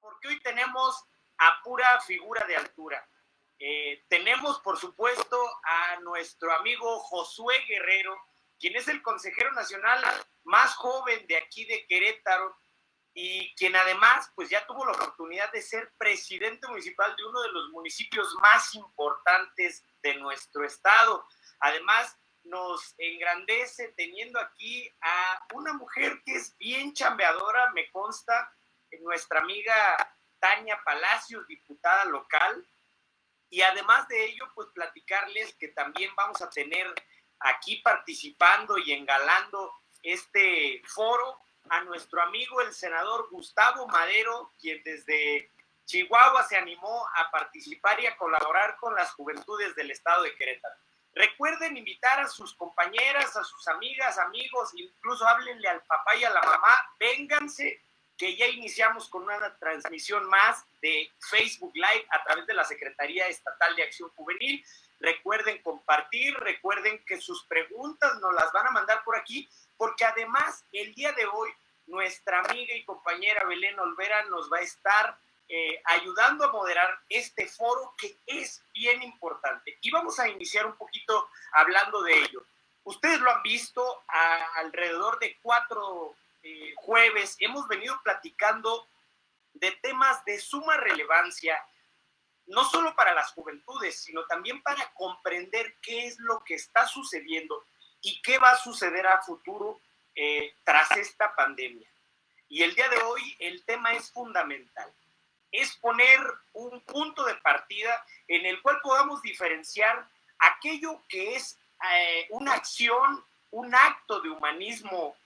porque hoy tenemos a pura figura de altura. Tenemos, por supuesto, a nuestro amigo Josué Guerrero, quien es el consejero nacional más joven de aquí de Querétaro y quien además pues ya tuvo la oportunidad de ser presidente municipal de uno de los municipios más importantes de nuestro estado. Además, nos engrandece teniendo aquí a una mujer que es bien chambeadora, me consta, nuestra amiga Tania Palacios, diputada local, y además de ello, pues platicarles que también vamos a tener aquí participando y engalando este foro a nuestro amigo el senador Gustavo Madero, quien desde Chihuahua se animó a participar y a colaborar con las juventudes del estado de Querétaro. Recuerden invitar a sus compañeras, a sus amigas, amigos, incluso háblenle al papá y a la mamá, vénganse, que ya iniciamos con una transmisión más de Facebook Live a través de la Secretaría Estatal de Acción Juvenil. Recuerden compartir, recuerden que sus preguntas nos las van a mandar por aquí, porque además el día de hoy nuestra amiga y compañera Belén Olvera nos va a estar ayudando a moderar este foro que es bien importante. Y vamos a iniciar un poquito hablando de ello. Ustedes lo han visto, alrededor de 4 jueves hemos venido platicando de temas de suma relevancia, no solo para las juventudes, sino también para comprender qué es lo que está sucediendo y qué va a suceder a futuro tras esta pandemia. Y el día de hoy el tema es fundamental. Es poner un punto de partida en el cual podamos diferenciar aquello que es una acción, un acto de humanismo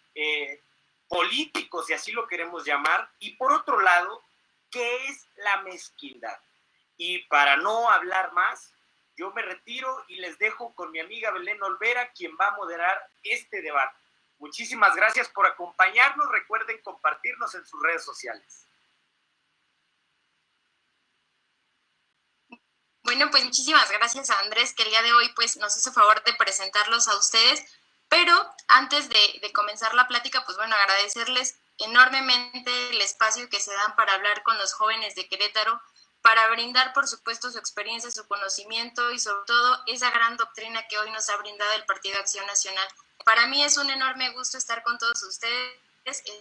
político, si así lo queremos llamar, y por otro lado, ¿qué es la mezquindad? Y para no hablar más, yo me retiro y les dejo con mi amiga Belén Olvera, quien va a moderar este debate. Muchísimas gracias por acompañarnos. Recuerden compartirnos en sus redes sociales. Bueno, pues muchísimas gracias a Andrés, que el día de hoy pues nos hizo favor de presentarlos a ustedes. Pero antes de comenzar la plática, pues bueno, agradecerles enormemente el espacio que se dan para hablar con los jóvenes de Querétaro, para brindar, por supuesto, su experiencia, su conocimiento y sobre todo esa gran doctrina que hoy nos ha brindado el Partido Acción Nacional. Para mí es un enorme gusto estar con todos ustedes,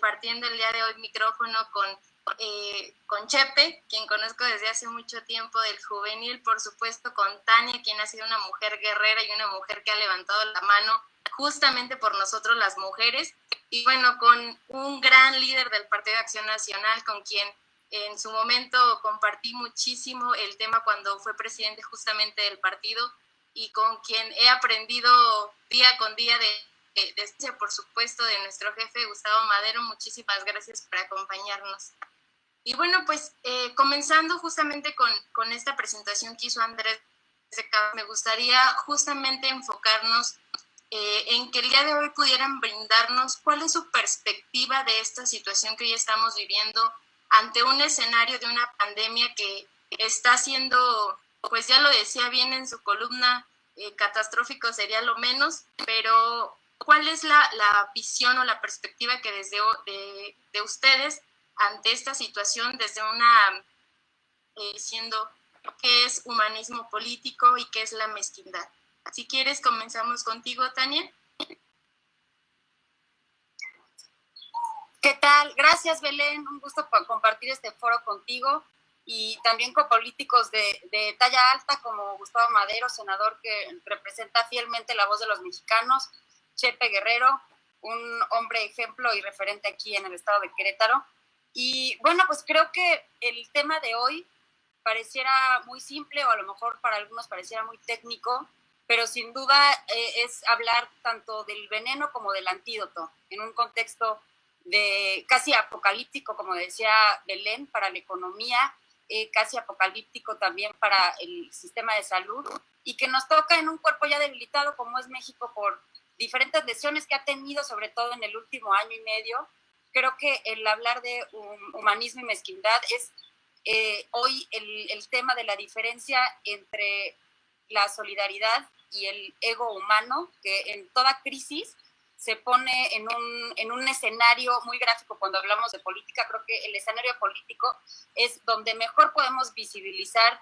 partiendo el día de hoy micrófono con Chepe, quien conozco desde hace mucho tiempo del juvenil, por supuesto con Tania, quien ha sido una mujer guerrera y una mujer que ha levantado la mano justamente por nosotros las mujeres, y bueno, con un gran líder del Partido de Acción Nacional, con quien en su momento compartí muchísimo el tema cuando fue presidente justamente del partido, y con quien he aprendido día con día por supuesto, de nuestro jefe Gustavo Madero. Muchísimas gracias por acompañarnos. Y bueno, pues comenzando justamente con esta presentación que hizo Andrés, me gustaría justamente enfocarnos en que el día de hoy pudieran brindarnos cuál es su perspectiva de esta situación que hoy estamos viviendo ante un escenario de una pandemia que está siendo, pues ya lo decía bien en su columna, catastrófico sería lo menos, pero ¿cuál es la visión o la perspectiva que desde de ustedes ante esta situación, desde una diciendo qué es humanismo político y qué es la mezquindad? Si quieres, comenzamos contigo, Tania. ¿Qué tal? Gracias, Belén. Un gusto compartir este foro contigo y también con políticos de talla alta como Gustavo Madero, senador que representa fielmente la voz de los mexicanos, Chepe Guerrero, un hombre ejemplo y referente aquí en el estado de Querétaro. Y bueno, pues creo que el tema de hoy pareciera muy simple o a lo mejor para algunos pareciera muy técnico, pero sin duda es hablar tanto del veneno como del antídoto en un contexto de casi apocalíptico, como decía Belén, para la economía, casi apocalíptico también para el sistema de salud, y que nos toca en un cuerpo ya debilitado como es México por diferentes lesiones que ha tenido, sobre todo en el último año y medio. Creo que el hablar de humanismo y mezquindad es hoy el tema de la diferencia entre la solidaridad y el ego humano, que en toda crisis se pone en un escenario muy gráfico cuando hablamos de política. Creo que el escenario político es donde mejor podemos visibilizar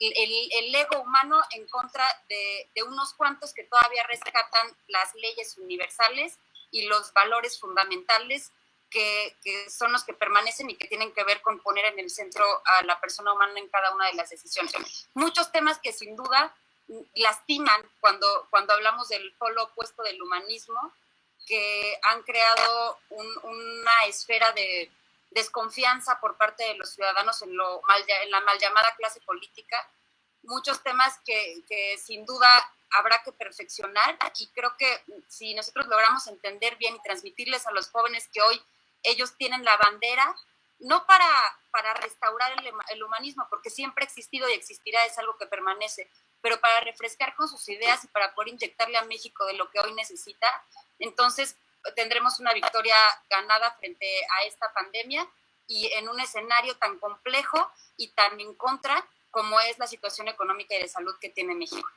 el ego humano en contra de unos cuantos que todavía rescatan las leyes universales y los valores fundamentales que son los que permanecen y que tienen que ver con poner en el centro a la persona humana en cada una de las decisiones. Muchos temas que sin duda lastiman cuando hablamos del polo opuesto del humanismo, que han creado una esfera de desconfianza por parte de los ciudadanos en la mal llamada clase política. Muchos temas que sin duda habrá que perfeccionar, y creo que si nosotros logramos entender bien y transmitirles a los jóvenes que hoy ellos tienen la bandera, no para restaurar el humanismo, porque siempre ha existido y existirá, es algo que permanece, pero para refrescar con sus ideas y para poder inyectarle a México de lo que hoy necesita, entonces tendremos una victoria ganada frente a esta pandemia y en un escenario tan complejo y tan en contra como es la situación económica y de salud que tiene México.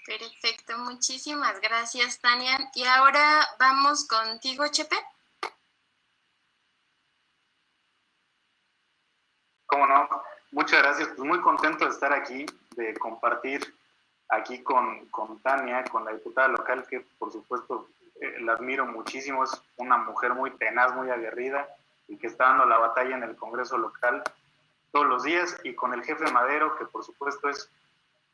Perfecto, muchísimas gracias, Tania. Y ahora vamos contigo, Chepe. ¿Cómo no? Muchas gracias. Pues muy contento de estar aquí, de compartir aquí con Tania, con la diputada local, que por supuesto la admiro muchísimo. Es una mujer muy tenaz, muy aguerrida y que está dando la batalla en el Congreso local todos los días, y con el jefe Madero, que por supuesto es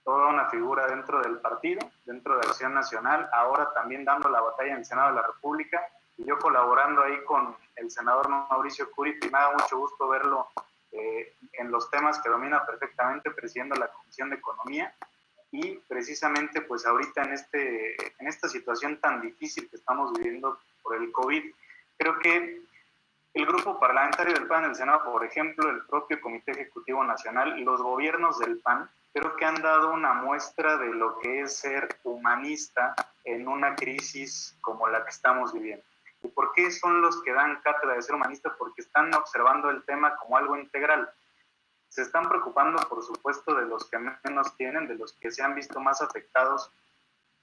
toda una figura dentro del partido, dentro de Acción Nacional, ahora también dando la batalla en el Senado de la República, y yo colaborando ahí con el senador Mauricio Curi. Y me da mucho gusto verlo en los temas que domina perfectamente, presidiendo la Comisión de Economía, y precisamente pues ahorita en esta situación tan difícil que estamos viviendo por el COVID, creo que el grupo parlamentario del PAN en el Senado, por ejemplo, el propio Comité Ejecutivo Nacional, los gobiernos del PAN, creo que han dado una muestra de lo que es ser humanista en una crisis como la que estamos viviendo. ¿Y por qué son los que dan cátedra de ser humanistas? Porque están observando el tema como algo integral. Se están preocupando, por supuesto, de los que menos tienen, de los que se han visto más afectados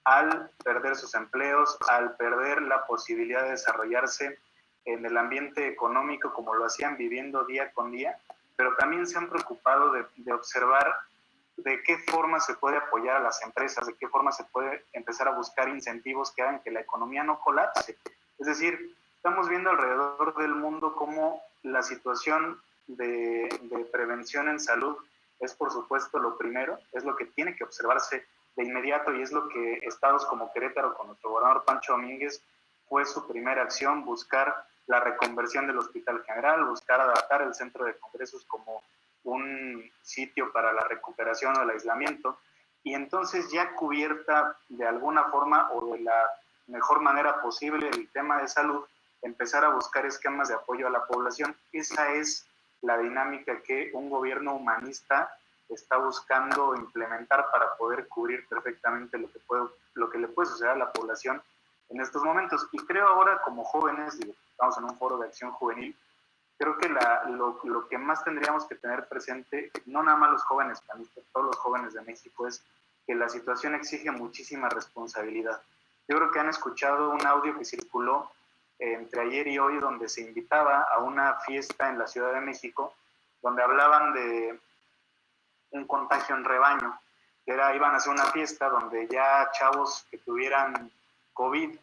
al perder sus empleos, al perder la posibilidad de desarrollarse en el ambiente económico como lo hacían viviendo día con día, pero también se han preocupado de observar de qué forma se puede apoyar a las empresas, de qué forma se puede empezar a buscar incentivos que hagan que la economía no colapse. Es decir, estamos viendo alrededor del mundo cómo la situación de prevención en salud es, por supuesto, lo primero, es lo que tiene que observarse de inmediato, y es lo que estados como Querétaro, con nuestro gobernador Pancho Domínguez, fue su primera acción: buscar la reconversión del Hospital General, buscar adaptar el Centro de Congresos como un sitio para la recuperación o el aislamiento, y entonces ya cubierta de alguna forma o de la mejor manera posible el tema de salud, empezar a buscar esquemas de apoyo a la población. Esa es la dinámica que un gobierno humanista está buscando implementar para poder cubrir perfectamente lo que le puede suceder a la población en estos momentos. Y creo ahora, como jóvenes, estamos en un foro de acción juvenil, creo que lo que más tendríamos que tener presente, no nada más los jóvenes panistas, todos los jóvenes de México, es que la situación exige muchísima responsabilidad. Yo creo que han escuchado un audio que circuló entre ayer y hoy, donde se invitaba a una fiesta en la Ciudad de México, donde hablaban de un contagio en rebaño, que iban a hacer una fiesta donde ya chavos que tuvieran COVID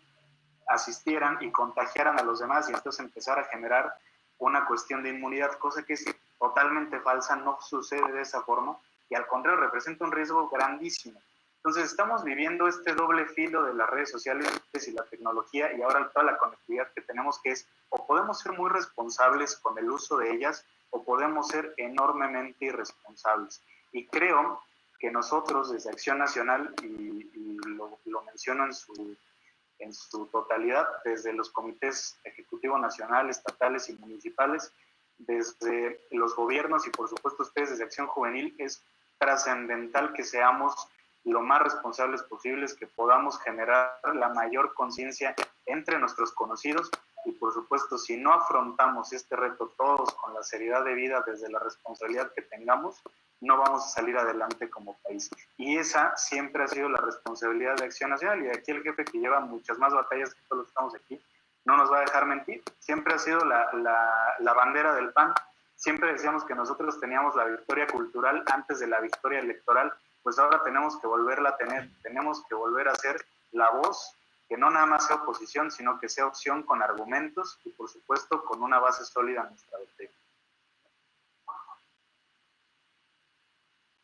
asistieran y contagiaran a los demás, y entonces empezar a generar una cuestión de inmunidad, cosa que es totalmente falsa, no sucede de esa forma, y al contrario representa un riesgo grandísimo. Entonces estamos viviendo este doble filo de las redes sociales y la tecnología, y ahora toda la conectividad que tenemos, que es, o podemos ser muy responsables con el uso de ellas, o podemos ser enormemente irresponsables. Y creo que nosotros desde Acción Nacional, y lo menciono en su totalidad, desde los comités ejecutivo nacional, estatales y municipales, desde los gobiernos y por supuesto ustedes desde Acción Juvenil, es trascendental que seamos lo más responsables posibles, que podamos generar la mayor conciencia entre nuestros conocidos, y por supuesto si no afrontamos este reto todos con la seriedad de vida desde la responsabilidad que tengamos, no vamos a salir adelante como país. Y esa siempre ha sido la responsabilidad de Acción Nacional, y aquí el jefe, que lleva muchas más batallas que todos los que estamos aquí, no nos va a dejar mentir. Siempre ha sido la bandera del PAN. Siempre decíamos que nosotros teníamos la victoria cultural antes de la victoria electoral, pues ahora tenemos que volverla a tener, tenemos que volver a ser la voz que no nada más sea oposición, sino que sea opción con argumentos y, por supuesto, con una base sólida en nuestra doctrina.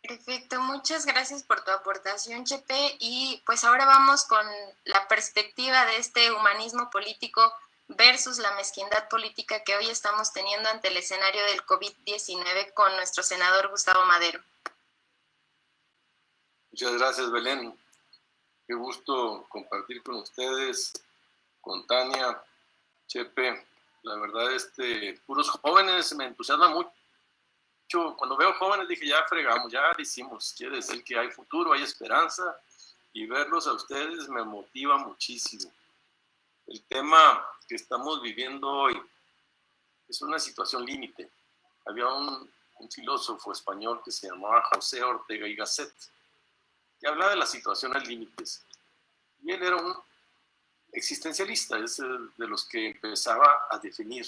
Perfecto, muchas gracias por tu aportación, Chepe. Y pues ahora vamos con la perspectiva de este humanismo político versus la mezquindad política que hoy estamos teniendo ante el escenario del COVID-19 con nuestro senador Gustavo Madero. Muchas gracias, Belén. Qué gusto compartir con ustedes, con Tania, Chepe. La verdad, puros jóvenes me entusiasma mucho. Cuando veo jóvenes dije, ya fregamos, ya lo hicimos. Quiere decir que hay futuro, hay esperanza, y verlos a ustedes me motiva muchísimo. El tema que estamos viviendo hoy es una situación límite. Había un filósofo español que se llamaba José Ortega y Gasset, que hablaba de las situaciones límites. Y él era un existencialista, es de los que empezaba a definir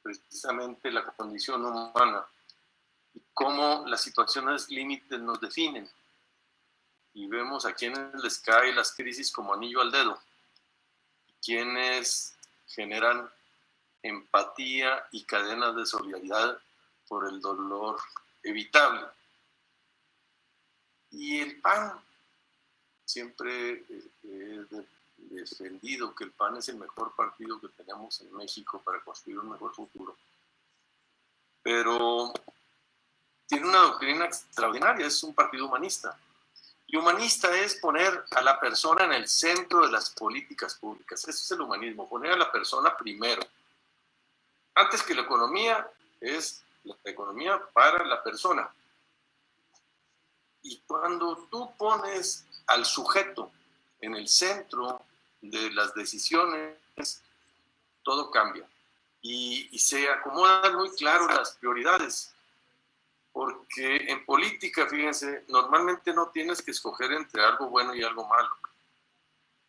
precisamente la condición humana y cómo las situaciones límites nos definen. Y vemos a quienes les caen las crisis como anillo al dedo, quienes generan empatía y cadenas de solidaridad por el dolor evitable. Y el PAN, siempre he defendido que el PAN es el mejor partido que tenemos en México para construir un mejor futuro. Pero tiene una doctrina extraordinaria, es un partido humanista. Y humanista es poner a la persona en el centro de las políticas públicas. Eso es el humanismo, poner a la persona primero. Antes que la economía, es la economía para la persona. Y cuando tú pones al sujeto en el centro de las decisiones, todo cambia. Y se acomodan muy claro las prioridades. Porque en política, fíjense, normalmente no tienes que escoger entre algo bueno y algo malo.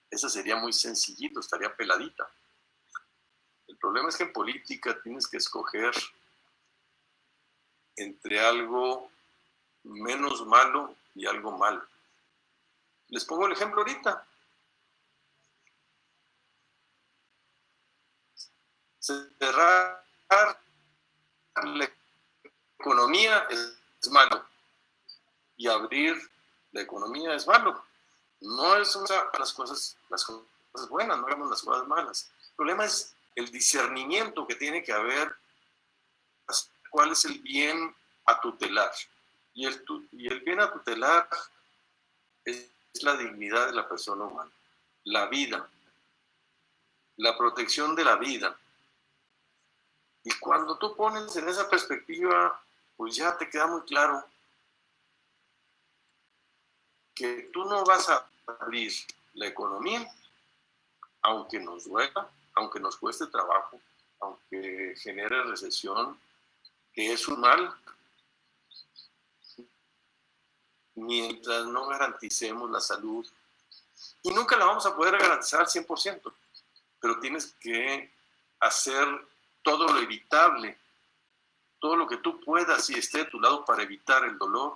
Eso sería muy sencillito, estaría peladita. El problema es que en política tienes que escoger entre algo menos malo y algo malo. Les pongo el ejemplo ahorita. Cerrar la economía es malo y abrir la economía es malo. No es las cosas buenas, no hagamos las cosas malas. El problema es el discernimiento que tiene que haber, cuál es el bien a tutelar. Y el bien a tutelar es la dignidad de la persona humana, la vida, la protección de la vida. Y cuando tú pones en esa perspectiva, pues ya te queda muy claro que tú no vas a abrir la economía, aunque nos duela, aunque nos cueste trabajo, aunque genere recesión, que es un mal, mientras no garanticemos la salud. Y nunca la vamos a poder garantizar al 100%, pero tienes que hacer todo lo evitable, todo lo que tú puedas y esté a tu lado para evitar el dolor,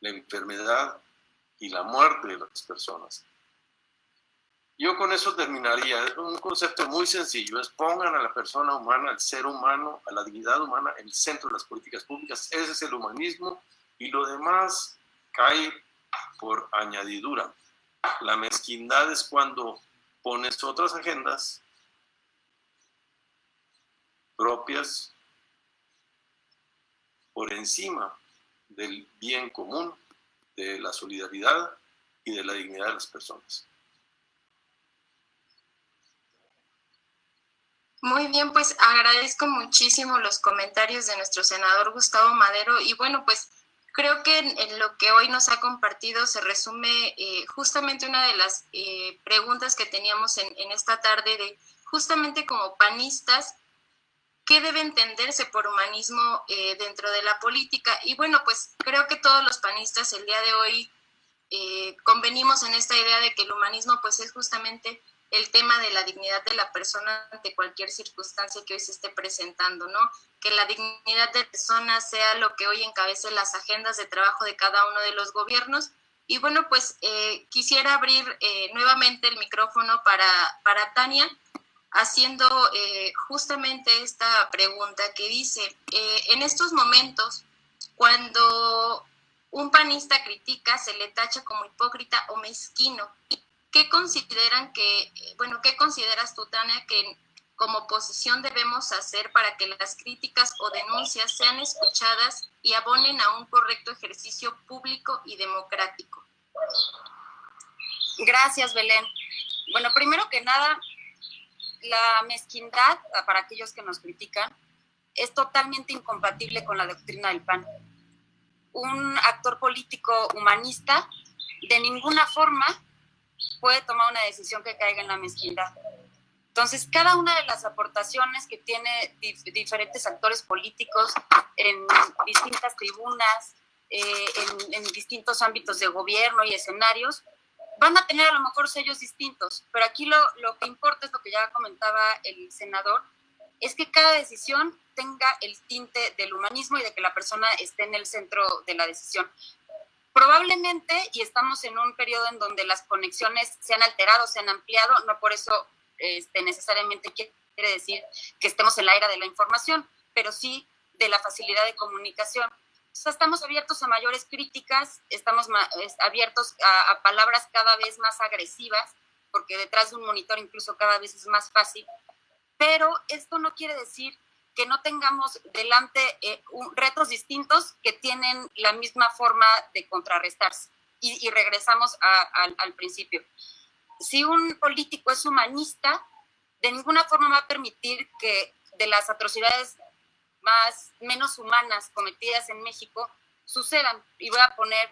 la enfermedad y la muerte de las personas. Yo con eso terminaría. Es un concepto muy sencillo, es pongan a la persona humana, al ser humano, a la dignidad humana en el centro de las políticas públicas. Ese es el humanismo y lo demás cae por añadidura. La mezquindad es cuando pones otras agendas propias por encima del bien común, de la solidaridad y de la dignidad de las personas. Muy bien, pues agradezco muchísimo los comentarios de nuestro senador Gustavo Madero y bueno, pues creo que en lo que hoy nos ha compartido se resume justamente una de las preguntas que teníamos en esta tarde de justamente como panistas, qué debe entenderse por humanismo dentro de la política. Y bueno, pues creo que todos los panistas el día de hoy convenimos en esta idea de que el humanismo pues es justamente el tema de la dignidad de la persona ante cualquier circunstancia que hoy se esté presentando, ¿no? Que la dignidad de la persona sea lo que hoy encabece las agendas de trabajo de cada uno de los gobiernos. Y bueno, pues quisiera abrir nuevamente el micrófono para Tania, haciendo justamente esta pregunta que dice, en estos momentos, cuando un panista critica, se le tacha como hipócrita o mezquino. ¿Qué consideras tú, Tania, que como oposición debemos hacer para que las críticas o denuncias sean escuchadas y abonen a un correcto ejercicio público y democrático? Gracias, Belén. Bueno, primero que nada, la mezquindad, para aquellos que nos critican, es totalmente incompatible con la doctrina del PAN. Un actor político humanista de ninguna forma puede tomar una decisión que caiga en la mezquindad. Entonces, cada una de las aportaciones que tiene diferentes actores políticos en distintas tribunas, en distintos ámbitos de gobierno y escenarios, van a tener a lo mejor sellos distintos, pero aquí lo que importa es lo que ya comentaba el senador, es que cada decisión tenga el tinte del humanismo y de que la persona esté en el centro de la decisión. Probablemente, y estamos en un periodo en donde las conexiones se han alterado, se han ampliado, no por eso necesariamente quiere decir que estemos en la era de la información, pero sí de la facilidad de comunicación. O sea, estamos abiertos a mayores críticas, estamos abiertos a palabras cada vez más agresivas, porque detrás de un monitor incluso cada vez es más fácil, pero esto no quiere decir que no tengamos delante retos distintos que tienen la misma forma de contrarrestarse. Y regresamos al principio. Si un político es humanista, de ninguna forma va a permitir que de las atrocidades menos humanas cometidas en México sucedan. Y voy a poner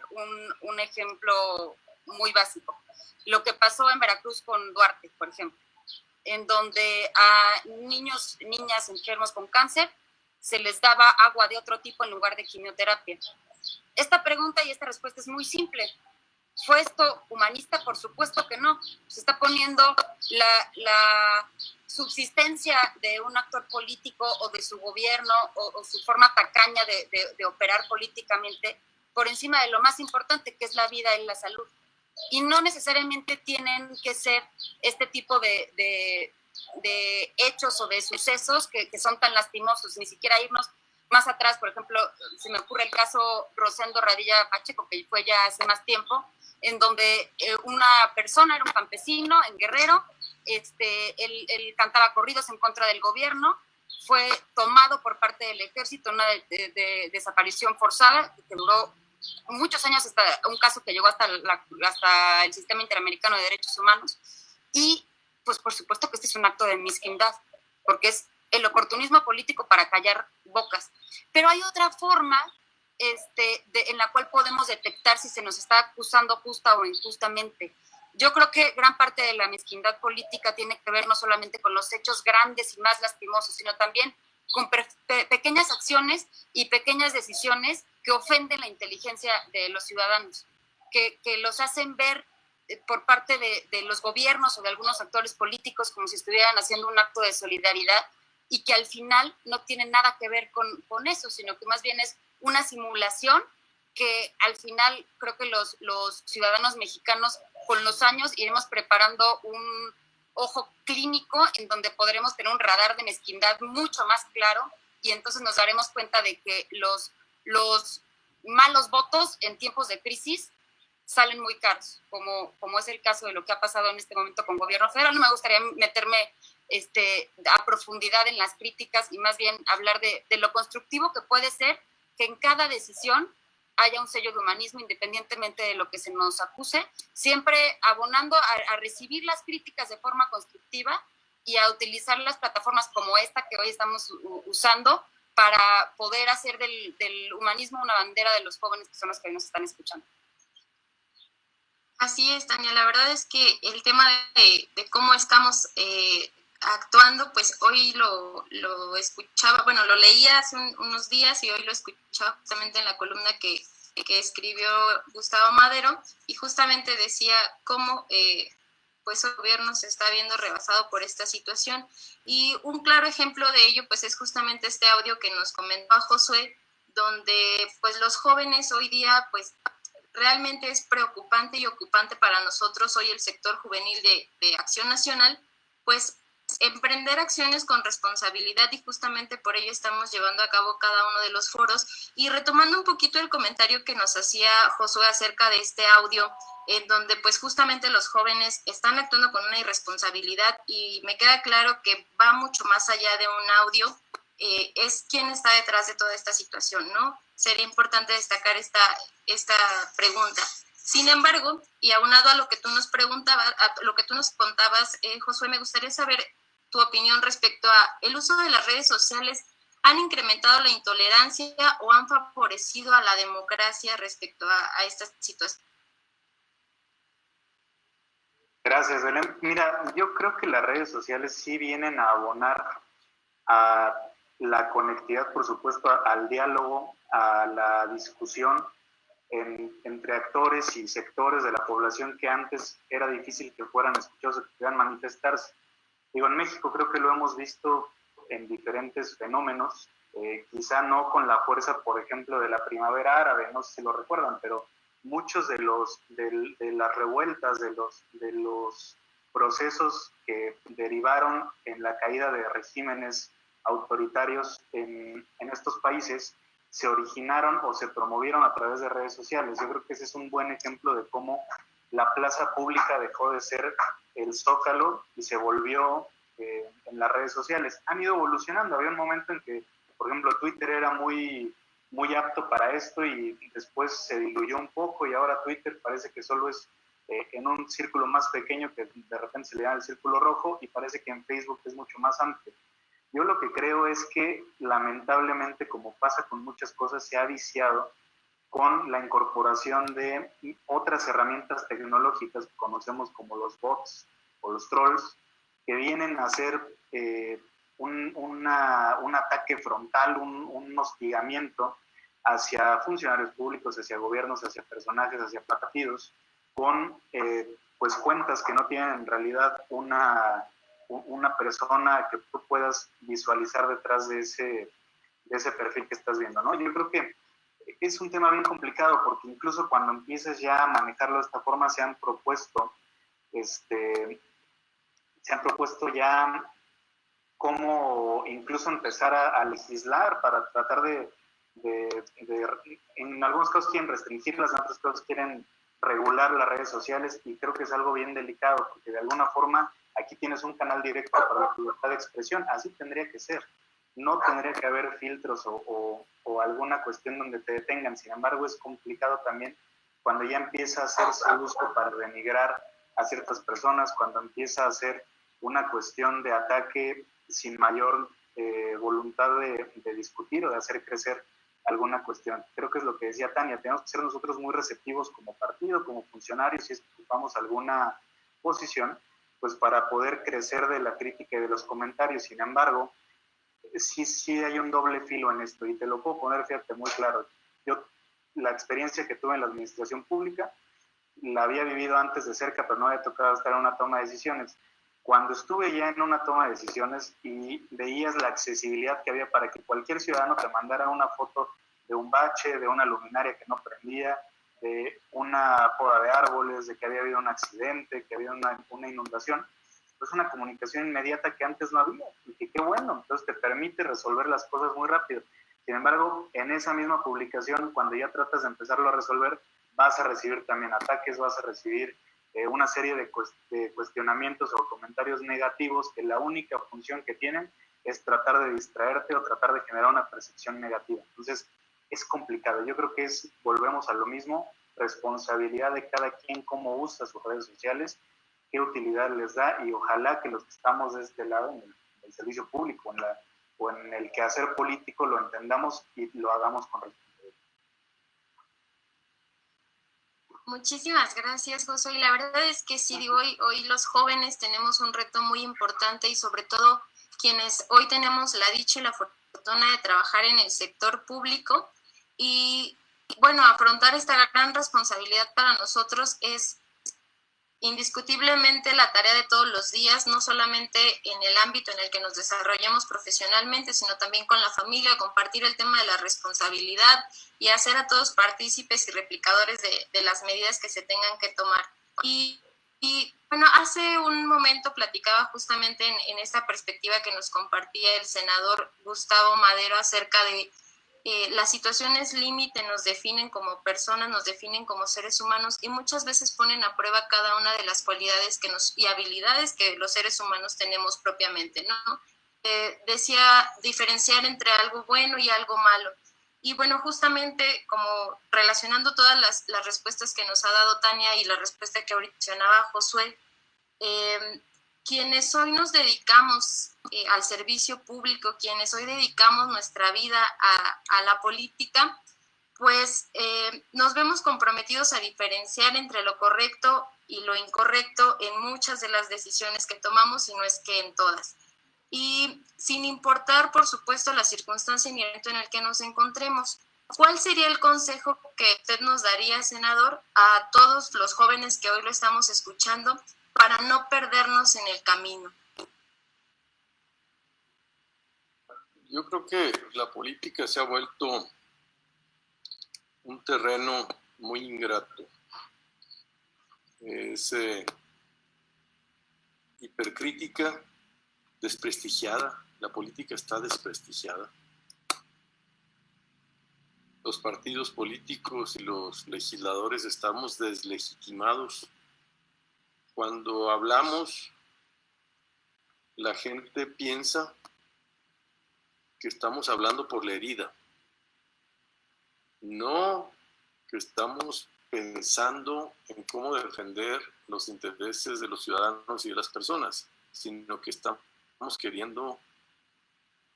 un ejemplo muy básico. Lo que pasó en Veracruz con Duarte, por ejemplo, en donde a niños, niñas enfermos con cáncer se les daba agua de otro tipo en lugar de quimioterapia. Esta pregunta y esta respuesta es muy simple. ¿Fue esto humanista? Por supuesto que no. Se está poniendo la subsistencia de un actor político o de su gobierno o su forma tacaña de operar políticamente por encima de lo más importante, que es la vida y la salud. Y no necesariamente tienen que ser este tipo de hechos o de sucesos que son tan lastimosos, ni siquiera irnos más atrás. Por ejemplo, se me ocurre el caso Rosendo Radilla Pacheco, que fue ya hace más tiempo, en donde una persona, era un campesino en Guerrero, él cantaba corridos en contra del gobierno, fue tomado por parte del ejército, una de desaparición forzada, que duró muchos años, hasta un caso que llegó hasta el Sistema Interamericano de Derechos Humanos. Y pues por supuesto que este es un acto de mezquindad, porque es el oportunismo político para callar bocas. Pero hay otra forma en la cual podemos detectar si se nos está acusando justa o injustamente. Yo creo que gran parte de la mezquindad política tiene que ver no solamente con los hechos grandes y más lastimosos, sino también con pequeñas acciones y pequeñas decisiones que ofenden la inteligencia de los ciudadanos, que los hacen ver por parte de los gobiernos o de algunos actores políticos como si estuvieran haciendo un acto de solidaridad, y que al final no tiene nada que ver con eso, sino que más bien es una simulación que al final creo que los ciudadanos mexicanos con los años iremos preparando un ojo clínico en donde podremos tener un radar de mezquindad mucho más claro, y entonces nos daremos cuenta de que los malos votos en tiempos de crisis salen muy caros, como es el caso de lo que ha pasado en este momento con gobierno federal. No me gustaría meterme a profundidad en las críticas y más bien hablar de lo constructivo que puede ser que en cada decisión haya un sello de humanismo independientemente de lo que se nos acuse, siempre abonando a recibir las críticas de forma constructiva y a utilizar las plataformas como esta que hoy estamos usando para poder hacer del humanismo una bandera de los jóvenes que son los que hoy nos están escuchando. Así es, Tania. La verdad es que el tema de cómo estamos actuando, pues hoy lo escuchaba, bueno, lo leía hace unos días y hoy lo escuchaba justamente en la columna que escribió Gustavo Madero, y justamente decía cómo pues el gobierno se está viendo rebasado por esta situación. Y un claro ejemplo de ello pues es justamente este audio que nos comentó Josué, donde pues los jóvenes hoy día pues realmente es preocupante y ocupante para nosotros hoy el sector juvenil de Acción Nacional, pues emprender acciones con responsabilidad, y justamente por ello estamos llevando a cabo cada uno de los foros. Y retomando un poquito el comentario que nos hacía Josué acerca de este audio, en donde pues justamente los jóvenes están actuando con una irresponsabilidad, y me queda claro que va mucho más allá de un audio, es quién está detrás de toda esta situación, ¿no? Sería importante destacar esta pregunta. Sin embargo, y aunado a lo que tú nos preguntabas, a lo que tú nos contabas, Josué, me gustaría saber tu opinión respecto a el uso de las redes sociales. ¿Han incrementado la intolerancia o han favorecido a la democracia respecto a esta situación? Gracias, Belén. Mira, yo creo que las redes sociales sí vienen a abonar a la conectividad, por supuesto, al diálogo, a la discusión entre actores y sectores de la población que antes era difícil que fueran escuchados o que pudieran manifestarse. Digo, en México creo que lo hemos visto en diferentes fenómenos, quizá no con la fuerza, por ejemplo, de la primavera árabe, no sé si lo recuerdan, pero muchos de las revueltas, de los procesos que derivaron en la caída de regímenes autoritarios en estos países se originaron o se promovieron a través de redes sociales. Yo creo que ese es un buen ejemplo de cómo la plaza pública dejó de ser el zócalo y se volvió en las redes sociales. Han ido evolucionando. Había un momento en que, por ejemplo, Twitter era muy apto para esto y después se diluyó un poco, y ahora Twitter parece que solo es en un círculo más pequeño que de repente se le da el círculo rojo, y parece que en Facebook es mucho más amplio. Yo lo que creo es que lamentablemente, como pasa con muchas cosas, se ha viciado con la incorporación de otras herramientas tecnológicas que conocemos como los bots o los trolls, que vienen a ser un ataque frontal, un hostigamiento hacia funcionarios públicos, hacia gobiernos, hacia personajes, hacia partidos, con pues cuentas que no tienen en realidad una persona que tú puedas visualizar detrás de ese perfil que estás viendo, ¿no? Yo creo que es un tema bien complicado, porque incluso cuando empiezas ya a manejarlo de esta forma, se han propuesto ya cómo incluso empezar a legislar para tratar de, en algunos casos quieren restringirlas, en otros casos quieren regular las redes sociales, y creo que es algo bien delicado, porque de alguna forma aquí tienes un canal directo para la libertad de expresión, así tendría que ser. No tendría que haber filtros o alguna cuestión donde te detengan. Sin embargo, es complicado también cuando ya empieza a hacerse uso para denigrar a ciertas personas, cuando empieza a ser una cuestión de ataque sin mayor voluntad de discutir o de hacer crecer alguna cuestión. Creo que es lo que decía Tania, tenemos que ser nosotros muy receptivos como partido, como funcionarios, si es que ocupamos alguna posición, pues para poder crecer de la crítica y de los comentarios. Sin embargo, sí hay un doble filo en esto, y te lo puedo poner, fíjate, muy claro. Yo, la experiencia que tuve en la administración pública, la había vivido antes de cerca, pero no había tocado estar en una toma de decisiones. Cuando estuve ya en una toma de decisiones y veías la accesibilidad que había para que cualquier ciudadano te mandara una foto de un bache, de una luminaria que no prendía, de una poda de árboles, de que había habido un accidente, que había una inundación, pues una comunicación inmediata que antes no había, y que qué bueno, entonces te permite resolver las cosas muy rápido. Sin embargo, en esa misma publicación, cuando ya tratas de empezarlo a resolver, vas a recibir también ataques, vas a recibir una serie de cuestionamientos o comentarios negativos que la única función que tienen es tratar de distraerte o tratar de generar una percepción negativa. Entonces, es complicado. Yo creo que volvemos a lo mismo, responsabilidad de cada quien cómo usa sus redes sociales, qué utilidad les da, y ojalá que los que estamos de este lado, en el servicio público o en el quehacer político, lo entendamos y lo hagamos con responsabilidad. Muchísimas gracias, Josué. Y la verdad es que sí, digo, hoy los jóvenes tenemos un reto muy importante y sobre todo quienes hoy tenemos la dicha y la fortuna de trabajar en el sector público y, bueno, afrontar esta gran responsabilidad para nosotros es indiscutiblemente la tarea de todos los días, no solamente en el ámbito en el que nos desarrollemos profesionalmente, sino también con la familia, compartir el tema de la responsabilidad y hacer a todos partícipes y replicadores de las medidas que se tengan que tomar. Y bueno, hace un momento platicaba justamente en esta perspectiva que nos compartía el senador Gustavo Madero acerca de las situaciones límite nos definen como personas, nos definen como seres humanos y muchas veces ponen a prueba cada una de las cualidades y habilidades que los seres humanos tenemos propiamente, ¿no? Decía diferenciar entre algo bueno y algo malo. Y bueno, justamente como relacionando todas las respuestas que nos ha dado Tania y la respuesta que ahorita mencionaba Josué, quienes hoy nos dedicamos al servicio público, quienes hoy dedicamos nuestra vida a la política, pues nos vemos comprometidos a diferenciar entre lo correcto y lo incorrecto en muchas de las decisiones que tomamos, y no es que en todas. Y sin importar, por supuesto, la circunstancia y el momento en el que nos encontremos, ¿cuál sería el consejo que usted nos daría, senador, a todos los jóvenes que hoy lo estamos escuchando para no perdernos en el camino? Yo creo que la política se ha vuelto un terreno muy ingrato. Es hipercrítica, desprestigiada. La política está desprestigiada. Los partidos políticos y los legisladores estamos deslegitimados. Cuando hablamos, la gente piensa que estamos hablando por la herida, no que estamos pensando en cómo defender los intereses de los ciudadanos y de las personas, sino que estamos queriendo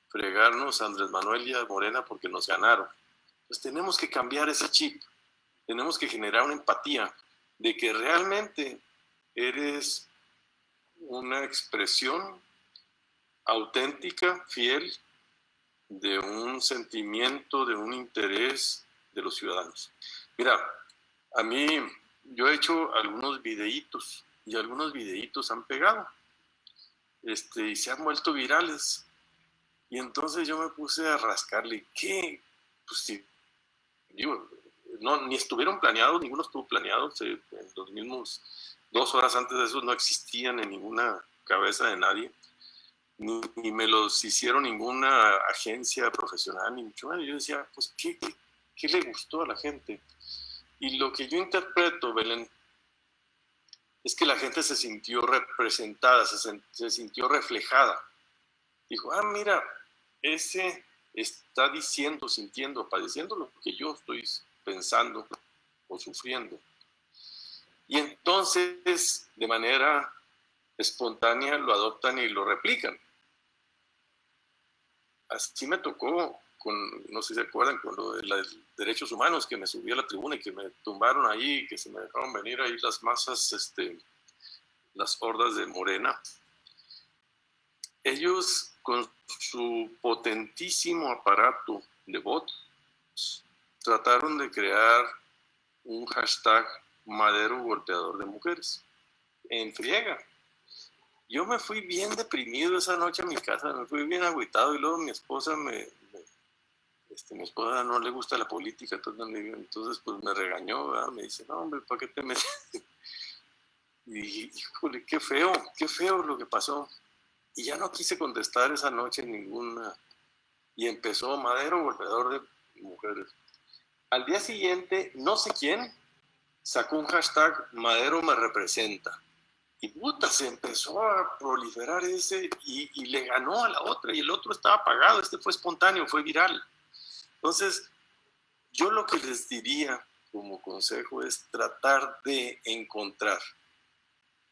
fregarnos a Andrés Manuel y a Morena porque nos ganaron. Pues tenemos que cambiar ese chip, tenemos que generar una empatía de que realmente eres una expresión auténtica, fiel, de un sentimiento, de un interés de los ciudadanos. Mira, a mí, yo he hecho algunos videitos y algunos videitos han pegado y se han vuelto virales. Y entonces yo me puse a rascarle, ¿qué? Pues sí, digo, no, ni estuvieron planeados, ninguno estuvo planeado. En los mismos 2 horas antes de eso no existían en ninguna cabeza de nadie. Ni me los hicieron ninguna agencia profesional, ni mucho menos. Yo decía, pues, ¿qué le gustó a la gente? Y lo que yo interpreto, Belén, es que la gente se sintió representada, se sintió reflejada. Dijo, mira, ese está diciendo, sintiendo, padeciendo lo que yo estoy pensando o sufriendo. Y entonces, de manera espontánea, lo adoptan y lo replican. Así me tocó, no sé si se acuerdan, con lo de los derechos humanos, que me subí a la tribuna y que me tumbaron ahí, que se me dejaron venir ahí las masas, las hordas de Morena. Ellos, con su potentísimo aparato de bots, trataron de crear un hashtag Madero golpeador de mujeres, en friega. Yo me fui bien deprimido esa noche a mi casa, me fui bien agüitado, y luego mi esposa mi esposa no le gusta la política, entonces pues me regañó, ¿verdad? Me dice, no hombre, ¿para qué te metes? Y dije, híjole, qué feo lo que pasó. Y ya no quise contestar esa noche ninguna. Y empezó Madero golpeador de mujeres. Al día siguiente, no sé quién sacó un hashtag Madero me representa. Y puta, se empezó a proliferar ese y le ganó a la otra. Y el otro estaba apagado, fue espontáneo, fue viral. Entonces, yo lo que les diría como consejo es tratar de encontrar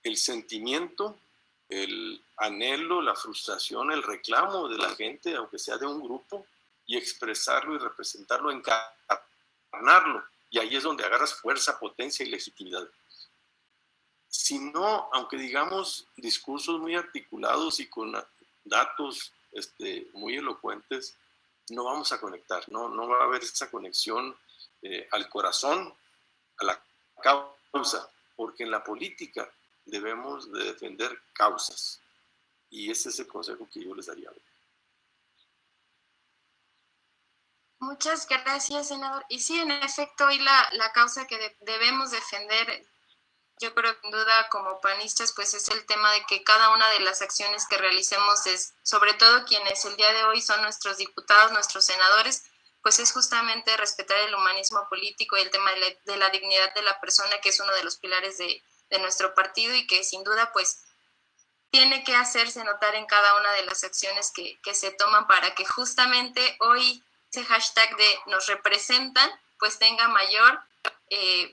el sentimiento, el anhelo, la frustración, el reclamo de la gente, aunque sea de un grupo, y expresarlo y representarlo, encarnarlo Y ahí es donde agarras fuerza, potencia y legitimidad. Si no, aunque digamos discursos muy articulados y con datos muy elocuentes, no vamos a conectar, no va a haber esa conexión al corazón, a la causa, porque en la política debemos de defender causas. Y ese es el consejo que yo les daría. Muchas gracias, senador. Y sí, en efecto, hoy la causa que debemos defender, yo creo que sin duda como panistas, pues es el tema de que cada una de las acciones que realicemos, sobre todo quienes el día de hoy son nuestros diputados, nuestros senadores, pues es justamente respetar el humanismo político y el tema de la dignidad de la persona, que es uno de los pilares de nuestro partido y que sin duda pues tiene que hacerse notar en cada una de las acciones que se toman para que justamente hoy ese hashtag de nos representan pues tenga mayor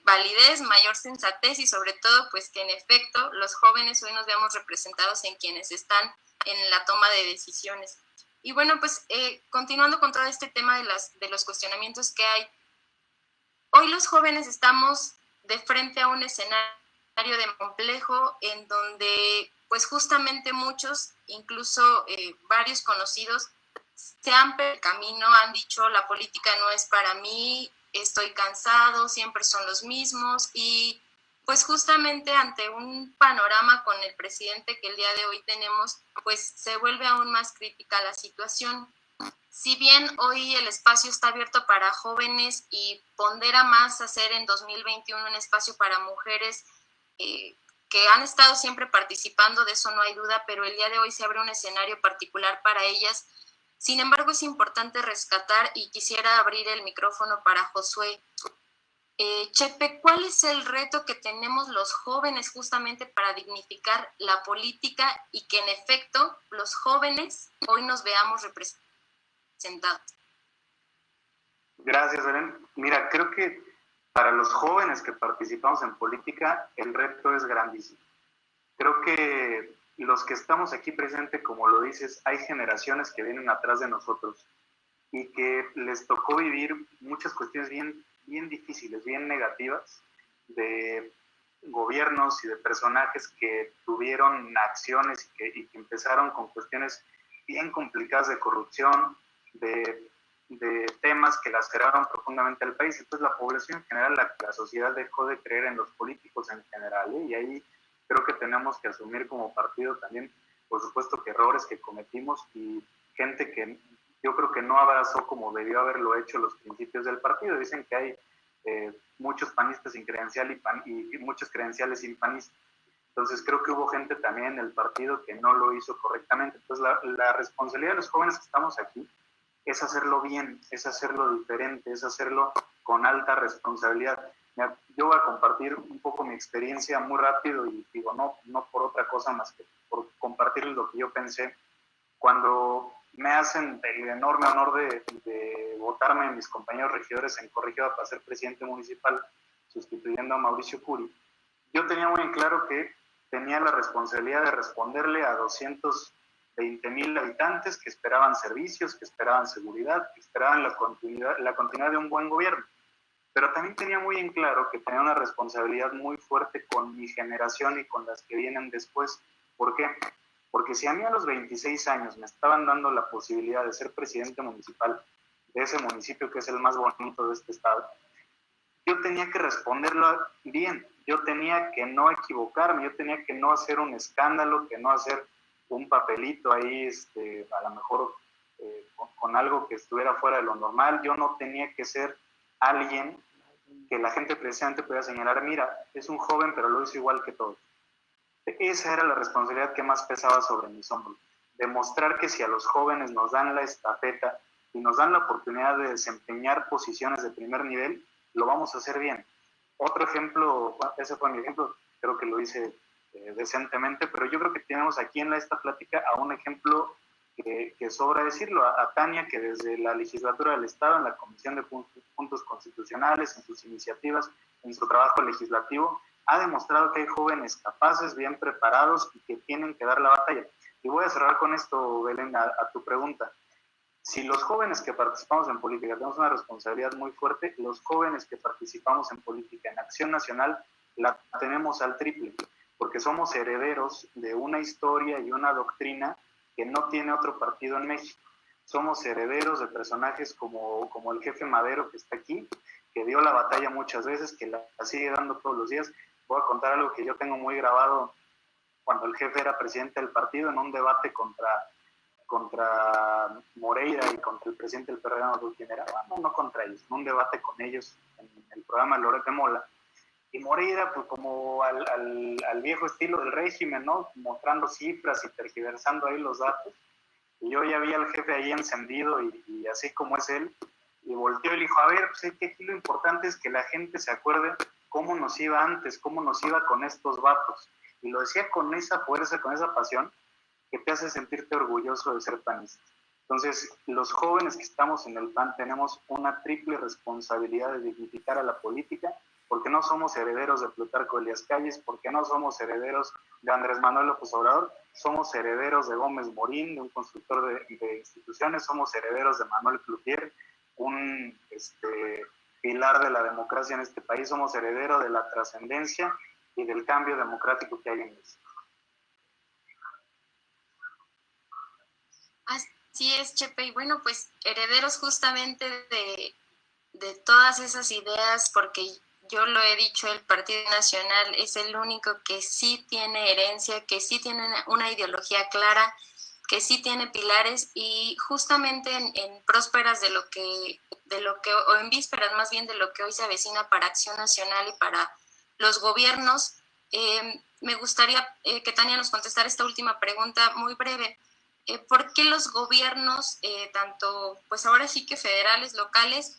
validez, mayor sensatez y sobre todo pues que en efecto los jóvenes hoy nos veamos representados en quienes están en la toma de decisiones. Y bueno, pues continuando con todo este tema de los cuestionamientos que hay, hoy los jóvenes estamos de frente a un escenario de complejo en donde pues justamente muchos, incluso varios conocidos, se han perdido el camino, han dicho la política no es para mí, estoy cansado, siempre son los mismos y pues justamente ante un panorama con el presidente que el día de hoy tenemos, pues se vuelve aún más crítica la situación. Si bien hoy el espacio está abierto para jóvenes y pondera más hacer en 2021 un espacio para mujeres que han estado siempre participando, de eso no hay duda, pero el día de hoy se abre un escenario particular para ellas. Sin embargo, es importante rescatar y quisiera abrir el micrófono para Josué. Chepe, ¿cuál es el reto que tenemos los jóvenes justamente para dignificar la política y que en efecto los jóvenes hoy nos veamos representados? Gracias, Belén. Mira, creo que para los jóvenes que participamos en política, el reto es grandísimo. Creo que los que estamos aquí presentes, como lo dices, hay generaciones que vienen atrás de nosotros y que les tocó vivir muchas cuestiones bien difíciles, bien negativas, de gobiernos y de personajes que tuvieron acciones y que empezaron con cuestiones bien complicadas de corrupción, de temas que laceraron profundamente al país. Entonces la población en general, la sociedad dejó de creer en los políticos en general, y ahí creo que tenemos que asumir como partido también, por supuesto, que errores que cometimos y gente que yo creo que no abrazó como debió haberlo hecho los principios del partido. Dicen que hay muchos panistas sin credencial y muchos credenciales sin panistas. Entonces creo que hubo gente también en el partido que no lo hizo correctamente. Entonces la responsabilidad de los jóvenes que estamos aquí es hacerlo bien, es hacerlo diferente, es hacerlo con alta responsabilidad. Yo voy a compartir un poco mi experiencia muy rápido y digo, no por otra cosa más que por compartir lo que yo pensé. Cuando me hacen el enorme honor de votarme mis compañeros regidores en Corregidora para ser presidente municipal, sustituyendo a Mauricio Curi, yo tenía muy en claro que tenía la responsabilidad de responderle a 220,000 habitantes que esperaban servicios, que esperaban seguridad, que esperaban la continuidad de un buen gobierno. Pero también tenía muy en claro que tenía una responsabilidad muy fuerte con mi generación y con las que vienen después. ¿Por qué? Porque si a mí a los 26 años me estaban dando la posibilidad de ser presidente municipal de ese municipio que es el más bonito de este estado, yo tenía que responderlo bien, yo tenía que no equivocarme, yo tenía que no hacer un escándalo, que no hacer un papelito ahí, a lo mejor con algo que estuviera fuera de lo normal. Yo no tenía que ser alguien que la gente precisamente pueda señalar, mira, es un joven pero lo hizo igual que todos. Esa era la responsabilidad que más pesaba sobre mis hombros, demostrar que si a los jóvenes nos dan la estafeta y nos dan la oportunidad de desempeñar posiciones de primer nivel, lo vamos a hacer bien. Otro ejemplo, ese fue mi ejemplo, creo que lo hice decentemente, pero yo creo que tenemos aquí en esta plática a un ejemplo que sobra decirlo, a Tania, que desde la legislatura del Estado, en la Comisión de Puntos Constitucionales, en sus iniciativas, en su trabajo legislativo, ha demostrado que hay jóvenes capaces, bien preparados y que tienen que dar la batalla. Y voy a cerrar con esto, Belén, a tu pregunta. Si los jóvenes que participamos en política tenemos una responsabilidad muy fuerte, los jóvenes que participamos en política, en Acción Nacional, la tenemos al triple, porque somos herederos de una historia y una doctrina que no tiene otro partido en México. Somos herederos de personajes como el jefe Madero, que está aquí, que dio la batalla muchas veces, que la sigue dando todos los días. Voy a contar algo que yo tengo muy grabado cuando el jefe era presidente del partido, en un debate contra Moreira y contra el presidente del PRD, no contra ellos, en un debate con ellos en el programa Loret de Mola. Y Moreira, pues como al viejo estilo del régimen, ¿no? Mostrando cifras y tergiversando ahí los datos. Y yo ya vi al jefe ahí encendido y así como es él, y volteó y le dijo, a ver, pues es que aquí lo importante es que la gente se acuerde cómo nos iba antes, cómo nos iba con estos vatos. Y lo decía con esa fuerza, con esa pasión, que te hace sentirte orgulloso de ser panista. Entonces, los jóvenes que estamos en el PAN tenemos una triple responsabilidad de dignificar a la política, porque no somos herederos de Plutarco Elías Calles, porque no somos herederos de Andrés Manuel López Obrador, somos herederos de Gómez Morín, de un constructor de instituciones, somos herederos de Manuel Cloutier, un pilar de la democracia en este país, somos herederos de la trascendencia y del cambio democrático que hay en México. Así es, Chepe, y bueno, pues herederos justamente de todas esas ideas, porque yo lo he dicho, el Partido Nacional es el único que sí tiene herencia, que sí tiene una ideología clara, que sí tiene pilares, y justamente en prósperas de lo que, o en vísperas más bien de lo que hoy se avecina para Acción Nacional y para los gobiernos, me gustaría que Tania nos contestara esta última pregunta muy breve. ¿Por qué los gobiernos, tanto pues ahora sí que federales, locales,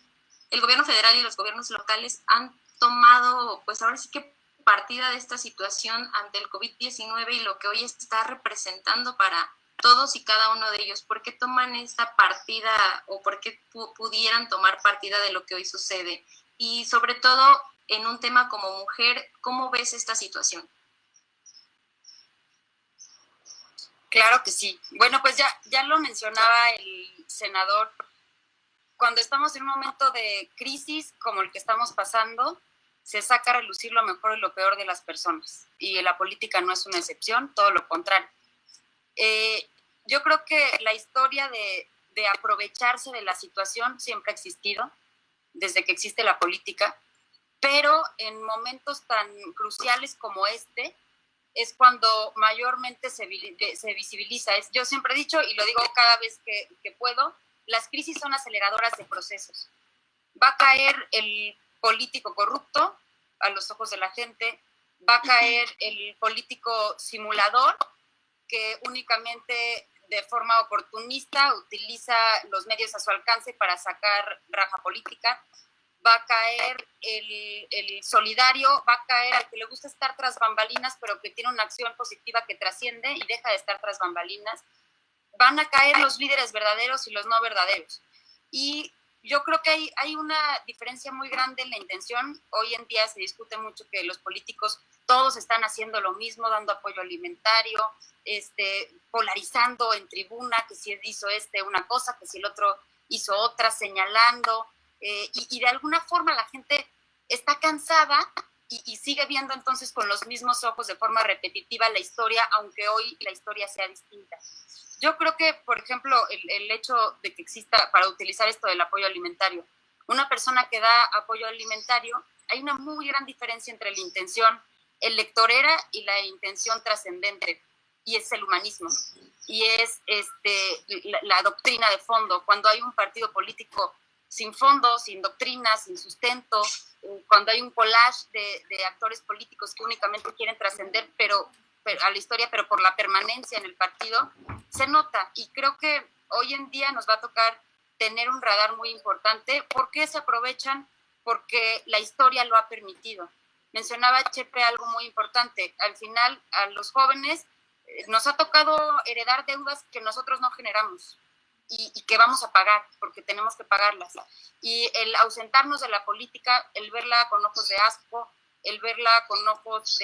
el gobierno federal y los gobiernos locales han tomado pues ahora sí que partida de esta situación ante el COVID-19 y lo que hoy está representando para todos y cada uno de ellos? ¿Por qué toman esta partida o por qué pudieran tomar partida de lo que hoy sucede? Y sobre todo en un tema como mujer, ¿cómo ves esta situación? Claro que sí. Bueno, pues ya lo mencionaba el senador. Cuando estamos en un momento de crisis como el que estamos pasando, se saca a relucir lo mejor y lo peor de las personas. Y la política no es una excepción, todo lo contrario. Yo creo que la historia de aprovecharse de la situación siempre ha existido, desde que existe la política, pero en momentos tan cruciales como este, es cuando mayormente se visibiliza. Yo siempre he dicho, y lo digo cada vez que puedo, las crisis son aceleradoras de procesos. Va a caer el político corrupto a los ojos de la gente, va a caer el político simulador que únicamente de forma oportunista utiliza los medios a su alcance para sacar raja política, va a caer el solidario, va a caer al que le gusta estar tras bambalinas, pero que tiene una acción positiva que trasciende y deja de estar tras bambalinas. Van a caer los líderes verdaderos y los no verdaderos. Y yo creo que hay una diferencia muy grande en la intención. Hoy en día se discute mucho que los políticos todos están haciendo lo mismo, dando apoyo alimentario, polarizando en tribuna, que si hizo una cosa, que si el otro hizo otra, señalando. Y de alguna forma la gente está cansada y sigue viendo entonces con los mismos ojos de forma repetitiva la historia, aunque hoy la historia sea distinta. Yo creo que, por ejemplo, el hecho de que exista, para utilizar esto del apoyo alimentario, una persona que da apoyo alimentario, hay una muy gran diferencia entre la intención electorera y la intención trascendente, y es el humanismo, y es la doctrina de fondo. Cuando hay un partido político sin fondo, sin doctrina, sin sustento, cuando hay un collage de actores políticos que únicamente quieren trascender pero a la historia, pero por la permanencia en el partido, se nota. Y creo que hoy en día nos va a tocar tener un radar muy importante. ¿Por qué se aprovechan? Porque la historia lo ha permitido. Mencionaba Chepe algo muy importante. Al final, a los jóvenes nos ha tocado heredar deudas que nosotros no generamos y que vamos a pagar, porque tenemos que pagarlas. Y el ausentarnos de la política, el verla con ojos de asco, el verla con ojos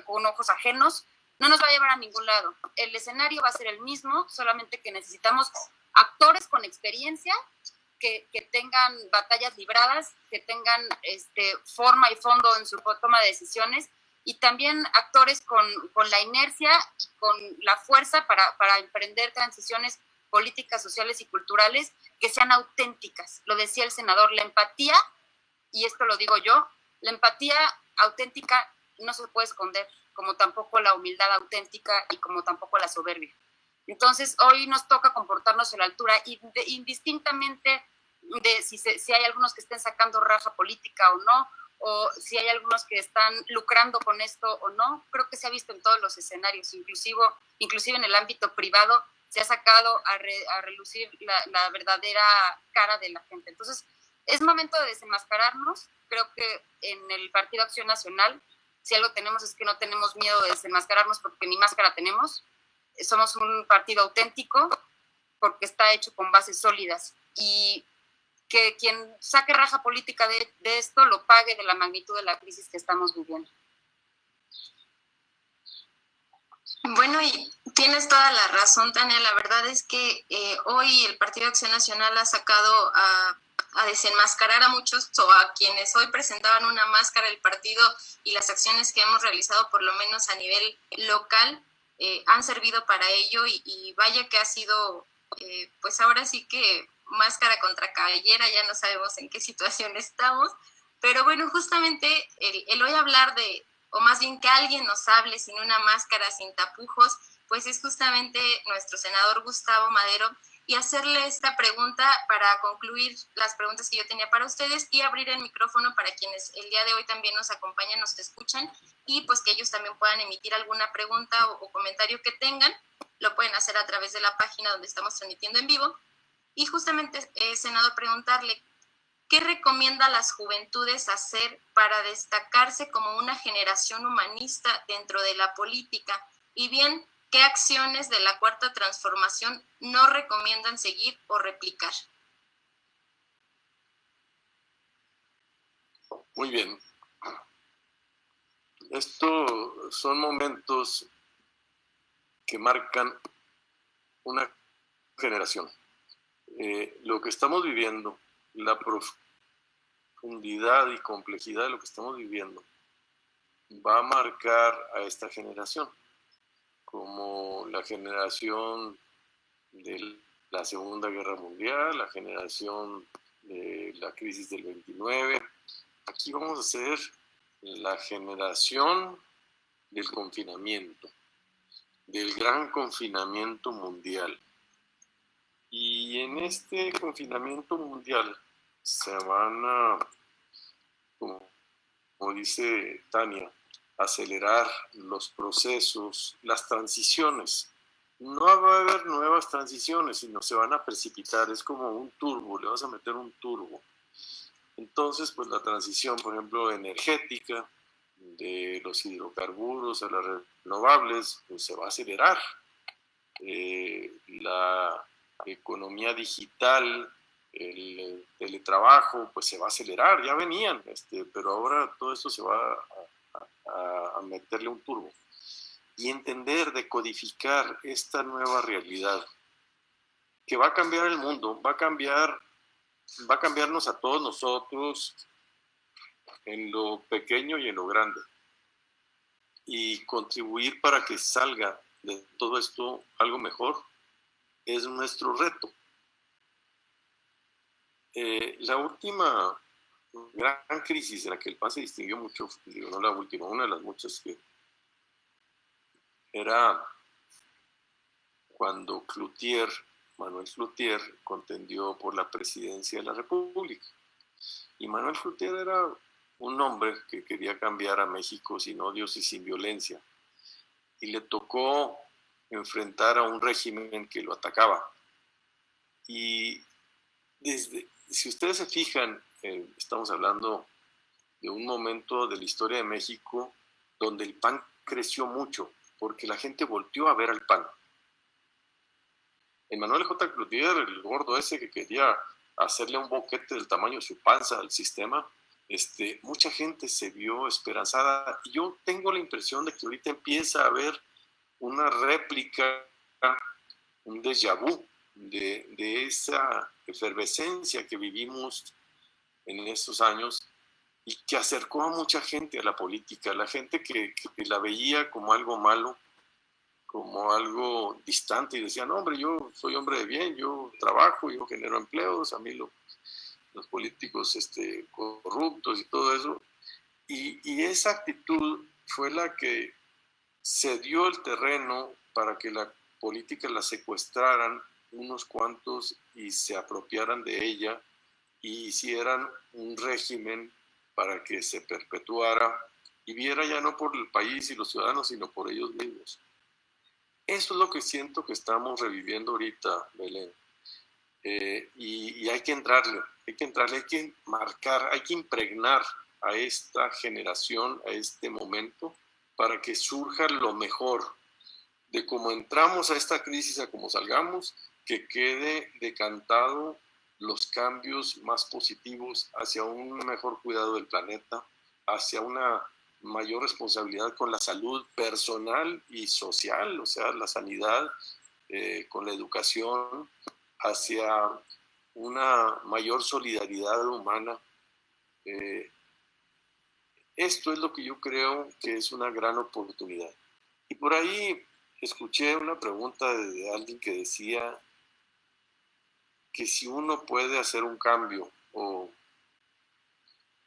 con ojos ajenos, no nos va a llevar a ningún lado. El escenario va a ser el mismo, solamente que necesitamos actores con experiencia, que tengan batallas libradas, que tengan forma y fondo en su toma de decisiones, y también actores con la inercia y con la fuerza para emprender transiciones políticas, sociales y culturales que sean auténticas. Lo decía el senador, la empatía, y esto lo digo yo, la empatía auténtica no se puede esconder, como tampoco la humildad auténtica y como tampoco la soberbia. Entonces, hoy nos toca comportarnos a la altura, y indistintamente de si hay algunos que estén sacando raja política o no, o si hay algunos que están lucrando con esto o no. Creo que se ha visto en todos los escenarios, inclusive en el ámbito privado, se ha sacado a relucir la verdadera cara de la gente. Entonces, es momento de desenmascararnos. Creo que en el Partido Acción Nacional, si algo tenemos es que no tenemos miedo de desenmascararnos, porque ni máscara tenemos. Somos un partido auténtico porque está hecho con bases sólidas, y que quien saque raja política de esto lo pague de la magnitud de la crisis que estamos viviendo. Bueno, y tienes toda la razón, Tania. La verdad es que hoy el Partido Acción Nacional ha sacado a desenmascarar a muchos, o a quienes hoy presentaban una máscara del partido, y las acciones que hemos realizado, por lo menos a nivel local, han servido para ello, y vaya que ha sido, pues ahora sí que máscara contra cabellera, ya no sabemos en qué situación estamos, pero bueno, justamente el hoy hablar de, o más bien que alguien nos hable sin una máscara, sin tapujos, pues es justamente nuestro senador Gustavo Madero, y hacerle esta pregunta para concluir las preguntas que yo tenía para ustedes, y abrir el micrófono para quienes el día de hoy también nos acompañan, nos escuchan, y pues que ellos también puedan emitir alguna pregunta o comentario que tengan. Lo pueden hacer a través de la página donde estamos transmitiendo en vivo. Y justamente, senador, preguntarle, ¿qué recomienda a las juventudes hacer para destacarse como una generación humanista dentro de la política? Y bien, ¿qué acciones de la Cuarta Transformación no recomiendan seguir o replicar? Muy bien. Estos son momentos que marcan una generación. Lo que estamos viviendo, la profundidad y complejidad de lo que estamos viviendo, va a marcar a esta generación como la generación de la Segunda Guerra Mundial, la generación de la crisis del 29. Aquí vamos a ser la generación del confinamiento, del gran confinamiento mundial. Y en este confinamiento mundial se van a, como dice Tania, acelerar los procesos, las transiciones. No va a haber nuevas transiciones, sino se van a precipitar. Es como un turbo, le vas a meter un turbo. Entonces, pues la transición, por ejemplo, energética, de los hidrocarburos a las renovables, pues se va a acelerar. La economía digital, el teletrabajo, pues se va a acelerar, ya venían, pero ahora todo esto se va a meterle un turbo. Y entender, decodificar esta nueva realidad que va a cambiar el mundo, va a cambiarnos a todos nosotros en lo pequeño y en lo grande, y contribuir para que salga de todo esto algo mejor es nuestro reto. La última gran crisis en la que el PAN se distinguió mucho, digo, no la última, una de las muchas, que era cuando Manuel Cloutier contendió por la presidencia de la República. Y Manuel Cloutier era un hombre que quería cambiar a México sin odios y sin violencia. Y le tocó enfrentar a un régimen que lo atacaba. Y si ustedes se fijan, estamos hablando de un momento de la historia de México donde el PAN creció mucho, porque la gente volteó a ver al PAN. Manuel J. Cloutier, el gordo ese que quería hacerle un boquete del tamaño de su panza al sistema, mucha gente se vio esperanzada. Y yo tengo la impresión de que ahorita empieza a haber una réplica, un déjà vu de esa efervescencia que vivimos en estos años y que acercó a mucha gente a la política, la gente que la veía como algo malo, como algo distante y decía, no, hombre, yo soy hombre de bien, yo trabajo, yo genero empleos, a mí los políticos corruptos y todo eso. Y esa actitud fue la que cedió el terreno para que la política la secuestraran unos cuantos y se apropiaran de ella y hicieran un régimen para que se perpetuara y viera ya no por el país y los ciudadanos, sino por ellos mismos. Eso es lo que siento que estamos reviviendo ahorita, Belén. Y hay que entrarle, hay que marcar, hay que impregnar a esta generación, a este momento, para que surja lo mejor. De cómo entramos a esta crisis a cómo salgamos, que quede decantado los cambios más positivos hacia un mejor cuidado del planeta, hacia una mayor responsabilidad con la salud personal y social, o sea, la sanidad, con la educación, hacia una mayor solidaridad humana. Esto es lo que yo creo que es una gran oportunidad. Y por ahí escuché una pregunta de alguien que decía que si uno puede hacer un cambio o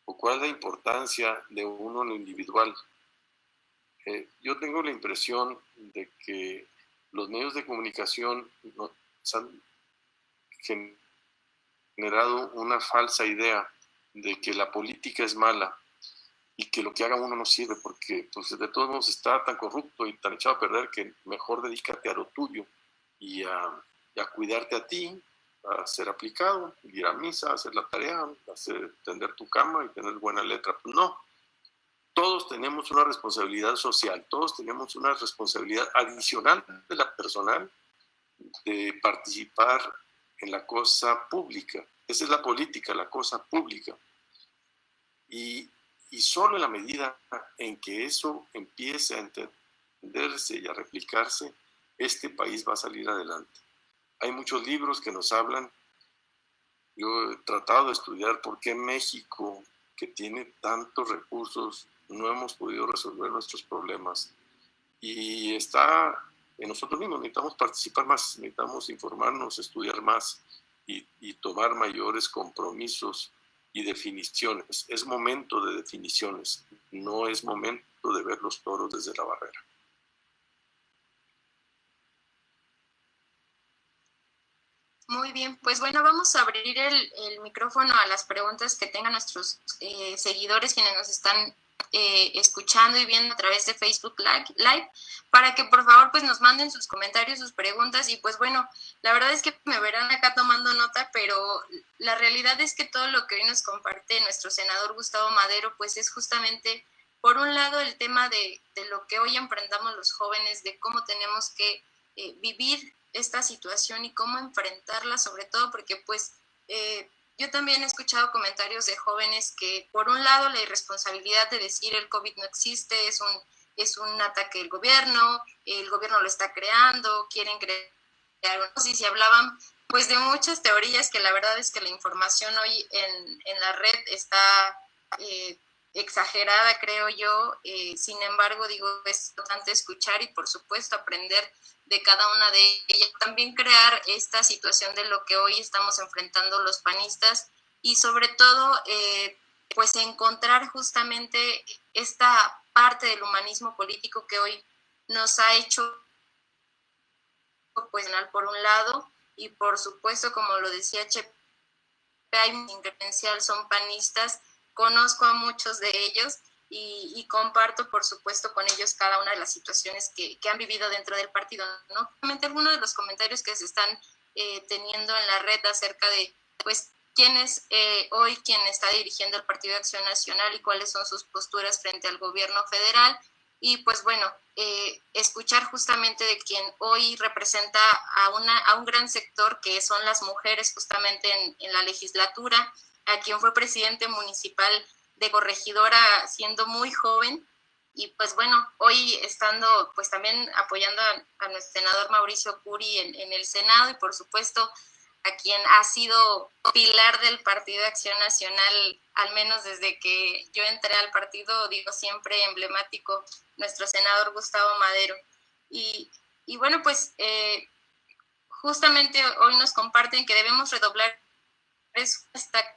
cuál es la importancia de uno en lo individual. Yo tengo la impresión de que los medios de comunicación nos han generado una falsa idea de que la política es mala y que lo que haga uno no sirve porque pues, de todos modos está tan corrupto y tan echado a perder que mejor dedícate a lo tuyo y a cuidarte a ti, a ser aplicado, ir a misa, hacer la tarea, tender tu cama y tener buena letra. Pues no, todos tenemos una responsabilidad social, todos tenemos una responsabilidad adicional de la personal de participar en la cosa pública. Esa es la política, la cosa pública. Y solo en la medida en que eso empiece a entenderse y a replicarse, este país va a salir adelante. Hay muchos libros que nos hablan. Yo he tratado de estudiar por qué México, que tiene tantos recursos, no hemos podido resolver nuestros problemas. Y está en nosotros mismos, necesitamos participar más, necesitamos informarnos, estudiar más y tomar mayores compromisos y definiciones. Es momento de definiciones, no es momento de ver los toros desde la barrera. Muy bien, pues bueno, vamos a abrir el micrófono a las preguntas que tengan nuestros seguidores, quienes nos están escuchando y viendo a través de Facebook Live, para que por favor pues nos manden sus comentarios, sus preguntas y pues bueno, la verdad es que me verán acá tomando nota, pero la realidad es que todo lo que hoy nos comparte nuestro senador Gustavo Madero pues es justamente por un lado el tema de lo que hoy enfrentamos los jóvenes, de cómo tenemos que vivir esta situación y cómo enfrentarla, sobre todo porque pues yo también he escuchado comentarios de jóvenes que por un lado la irresponsabilidad de decir el COVID no existe, es un ataque del gobierno, el gobierno lo está creando, quieren crear, y se hablaban pues de muchas teorías que la verdad es que la información hoy en la red está exagerada, creo yo. Sin embargo, digo, es importante escuchar y por supuesto aprender de cada una de ellas, también crear esta situación de lo que hoy estamos enfrentando los panistas y sobre todo pues encontrar justamente esta parte del humanismo político que hoy nos ha hecho pues por un lado y por supuesto, como lo decía Chepe, hay un credencial, son panistas, conozco a muchos de ellos y comparto, por supuesto, con ellos cada una de las situaciones que han vivido dentro del partido, ¿no? Realmente algunos de los comentarios que se están teniendo en la red acerca de, pues, quién es hoy quien está dirigiendo el Partido de Acción Nacional y cuáles son sus posturas frente al gobierno federal. Y, pues, bueno, escuchar justamente de quien hoy representa a un gran sector, que son las mujeres justamente en la legislatura, a quien fue presidente municipal de Corregidora siendo muy joven Y pues bueno, hoy estando pues también apoyando a nuestro senador Mauricio Curi en el Senado, y por supuesto a quien ha sido pilar del Partido de Acción Nacional, al menos desde que yo entré al partido, digo siempre emblemático, nuestro senador Gustavo Madero. Y bueno, pues justamente hoy nos comparten que debemos redoblar,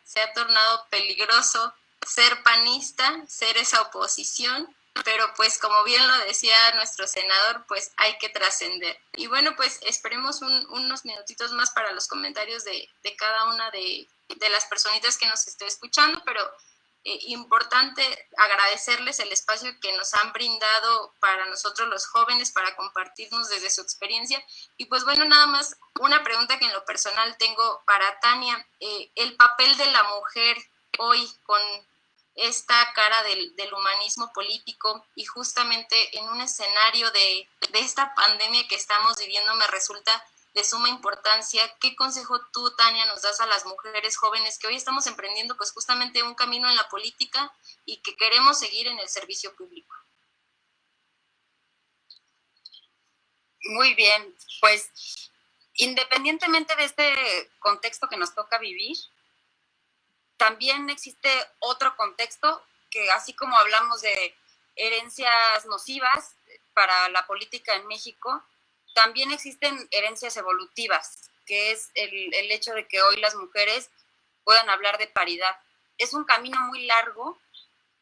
se ha tornado peligroso ser panista, ser esa oposición, pero pues como bien lo decía nuestro senador, pues hay que trascender. Y bueno, pues esperemos unos minutitos más para los comentarios de cada una de las personitas que nos esté escuchando, pero importante agradecerles el espacio que nos han brindado para nosotros los jóvenes, para compartirnos desde su experiencia. Y pues bueno, nada más una pregunta que en lo personal tengo para Tania, el papel de la mujer hoy con esta cara del humanismo político, y justamente en un escenario de esta pandemia que estamos viviendo, me resulta de suma importancia. ¿Qué consejo tú, Tania, nos das a las mujeres jóvenes que hoy estamos emprendiendo pues justamente un camino en la política y que queremos seguir en el servicio público? Muy bien, pues independientemente de este contexto que nos toca vivir, también existe otro contexto que, así como hablamos de herencias nocivas para la política en México, también existen herencias evolutivas, que es el hecho de que hoy las mujeres puedan hablar de paridad. Es un camino muy largo,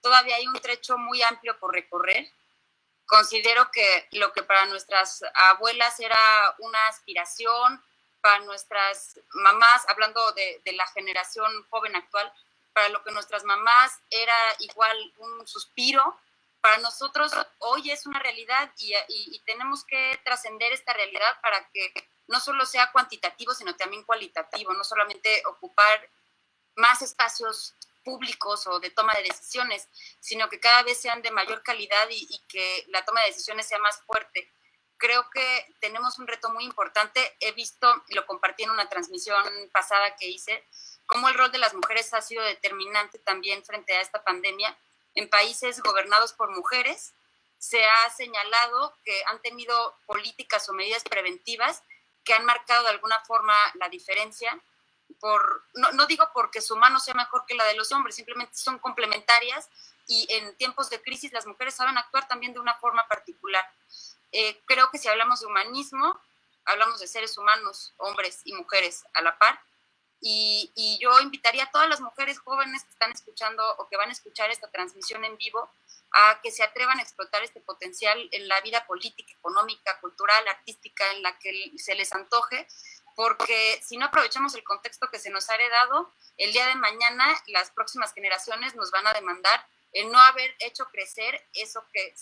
todavía hay un trecho muy amplio por recorrer. Considero que lo que para nuestras abuelas era una aspiración, para nuestras mamás, hablando de la generación joven actual, para lo que nuestras mamás era igual un suspiro, para nosotros hoy es una realidad y tenemos que trascender esta realidad para que no solo sea cuantitativo, sino también cualitativo, no solamente ocupar más espacios públicos o de toma de decisiones, sino que cada vez sean de mayor calidad y que la toma de decisiones sea más fuerte. Creo que tenemos un reto muy importante. He visto, y lo compartí en una transmisión pasada que hice, cómo el rol de las mujeres ha sido determinante también frente a esta pandemia. En países gobernados por mujeres se ha señalado que han tenido políticas o medidas preventivas que han marcado de alguna forma la diferencia. No digo porque su mano sea mejor que la de los hombres, simplemente son complementarias y en tiempos de crisis las mujeres saben actuar también de una forma particular. Creo que si hablamos de humanismo, hablamos de seres humanos, hombres y mujeres a la par. Y yo invitaría a todas las mujeres jóvenes que están escuchando o que van a escuchar esta transmisión en vivo a que se atrevan a explotar este potencial en la vida política, económica, cultural, artística, en la que se les antoje, porque si no aprovechamos el contexto que se nos ha heredado, el día de mañana las próximas generaciones nos van a demandar el no haber hecho crecer eso que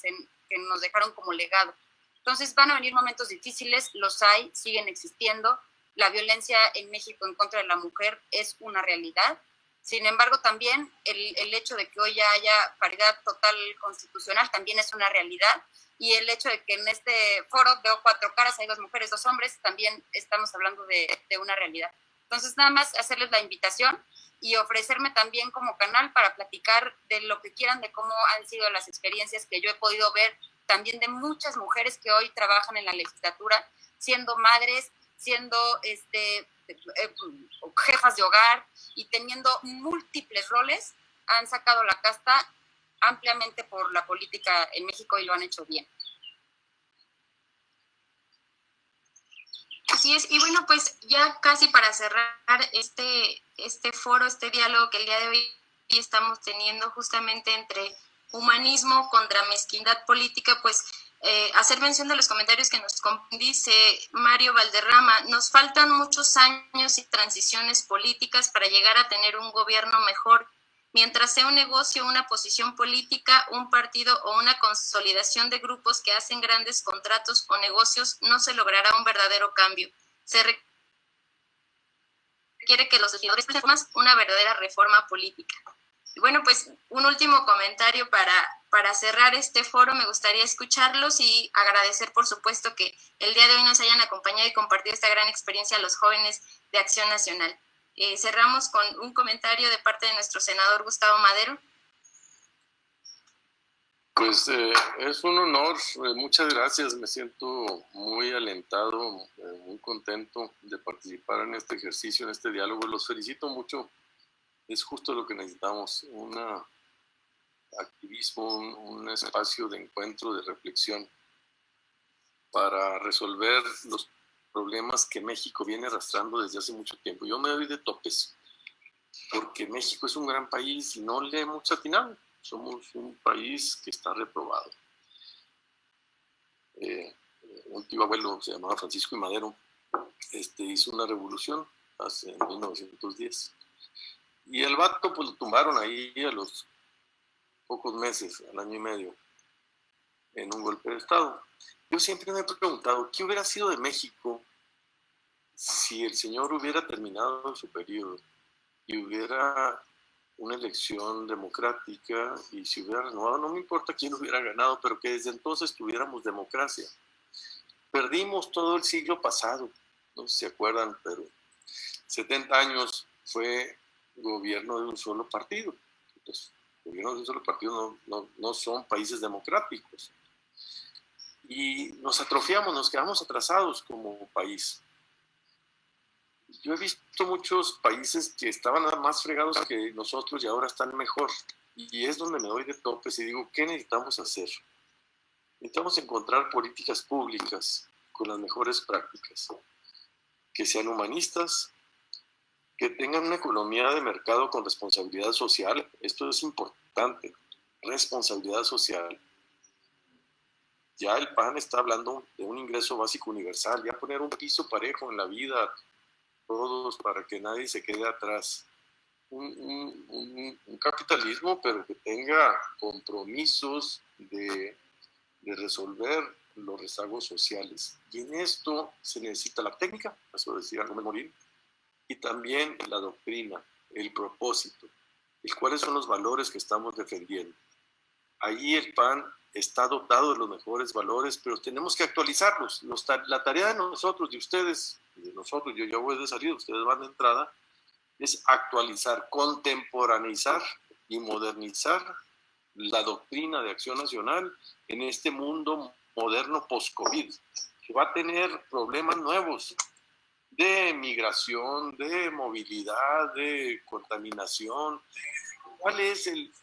nos dejaron como legado. Entonces van a venir momentos difíciles, los hay, siguen existiendo. La violencia en México en contra de la mujer es una realidad. Sin embargo, también el hecho de que hoy ya haya paridad total constitucional también es una realidad. Y el hecho de que en este foro veo 4 caras, hay 2 mujeres, 2 hombres, también estamos hablando de una realidad. Entonces, nada más hacerles la invitación y ofrecerme también como canal para platicar de lo que quieran, de cómo han sido las experiencias que yo he podido ver también de muchas mujeres que hoy trabajan en la legislatura, siendo madres, siendo jefas de hogar y teniendo múltiples roles, han sacado la casta ampliamente por la política en México y lo han hecho bien. Así es, y bueno, pues ya casi para cerrar este foro, este diálogo que el día de hoy estamos teniendo justamente entre humanismo contra mezquindad política, pues hacer mención de los comentarios que nos dice Mario Valderrama: nos faltan muchos años y transiciones políticas para llegar a tener un gobierno mejor. Mientras sea un negocio, una posición política, un partido o una consolidación de grupos que hacen grandes contratos o negocios, no se logrará un verdadero cambio. Se requiere que los legisladores presenten una verdadera reforma política. Y bueno, pues un último comentario para cerrar este foro. Me gustaría escucharlos y agradecer, por supuesto, que el día de hoy nos hayan acompañado y compartido esta gran experiencia a los jóvenes de Acción Nacional. Cerramos con un comentario de parte de nuestro senador Gustavo Madero. Pues es un honor, muchas gracias, me siento muy alentado, muy contento de participar en este ejercicio, en este diálogo. Los felicito mucho, es justo lo que necesitamos, un activismo, un espacio de encuentro, de reflexión para resolver los problemas que México viene arrastrando desde hace mucho tiempo. Yo me doy de topes, porque México es un gran país y no le hemos atinado. Somos un país que está reprobado. Un tío abuelo se llamaba Francisco I. Madero, hizo una revolución en 1910. Y el vato pues lo tumbaron ahí a los pocos meses, al año y medio, en un golpe de Estado. Yo siempre me he preguntado, ¿qué hubiera sido de México si el señor hubiera terminado su periodo y hubiera una elección democrática y si hubiera renovado, no me importa quién hubiera ganado, pero que desde entonces tuviéramos democracia? Perdimos todo el siglo pasado, no sé si se acuerdan, pero 70 años fue gobierno de un solo partido. Entonces, gobiernos de un solo partido no son países democráticos. Y nos atrofiamos, nos quedamos atrasados como país. Yo he visto muchos países que estaban más fregados que nosotros y ahora están mejor. Y es donde me doy de topes y digo, ¿qué necesitamos hacer? Necesitamos encontrar políticas públicas con las mejores prácticas, que sean humanistas, que tengan una economía de mercado con responsabilidad social. Esto es importante, responsabilidad social. Ya el PAN está hablando de un ingreso básico universal, ya poner un piso parejo en la vida, todos, para que nadie se quede atrás. Un capitalismo, pero que tenga compromisos de resolver los rezagos sociales. Y en esto se necesita la técnica, eso decía Gómez Morín, y también la doctrina, el propósito, cuáles son los valores que estamos defendiendo. Ahí el PAN está dotado de los mejores valores, pero tenemos que actualizarlos. La tarea de nosotros, de ustedes, y de nosotros, yo ya voy de salida, ustedes van de entrada, es actualizar, contemporaneizar y modernizar la doctrina de Acción Nacional en este mundo moderno post-COVID, que va a tener problemas nuevos de migración, de movilidad, de contaminación. ¿Cuál es el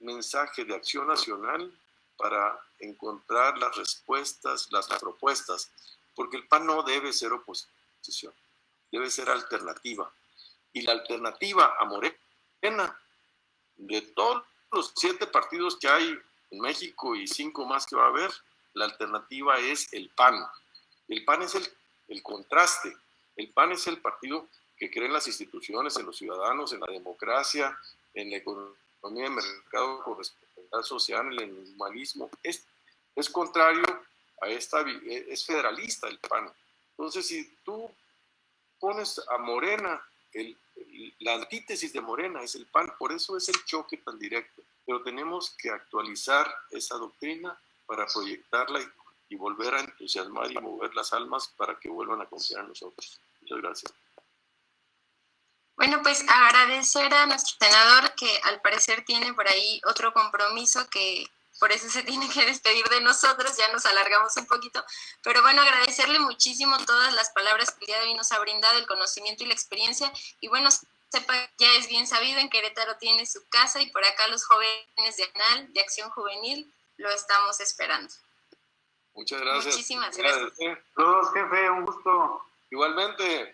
mensaje de Acción Nacional para encontrar las respuestas, las propuestas? Porque el PAN no debe ser oposición, debe ser alternativa. Y la alternativa a Morena, de todos los 7 partidos que hay en México y 5 más que va a haber, la alternativa es el PAN. El PAN es el contraste. El PAN es el partido que cree en las instituciones, en los ciudadanos, en la democracia, en la economía de mercado con responsabilidad social, en el humanismo. Es contrario a es federalista el PAN. Entonces, si tú pones a Morena, la antítesis de Morena es el PAN, por eso es el choque tan directo. Pero tenemos que actualizar esa doctrina para proyectarla y volver a entusiasmar y mover las almas para que vuelvan a confiar en nosotros. Muchas gracias. Bueno, pues agradecer a nuestro senador que al parecer tiene por ahí otro compromiso que por eso se tiene que despedir de nosotros, ya nos alargamos un poquito, pero bueno, agradecerle muchísimo todas las palabras que el día de hoy nos ha brindado, el conocimiento y la experiencia, y bueno, sepa, ya es bien sabido, en Querétaro tiene su casa y por acá los jóvenes de ANAL, de Acción Juvenil, lo estamos esperando. Muchas gracias. Muchísimas gracias. Todos, jefe, un gusto. Igualmente.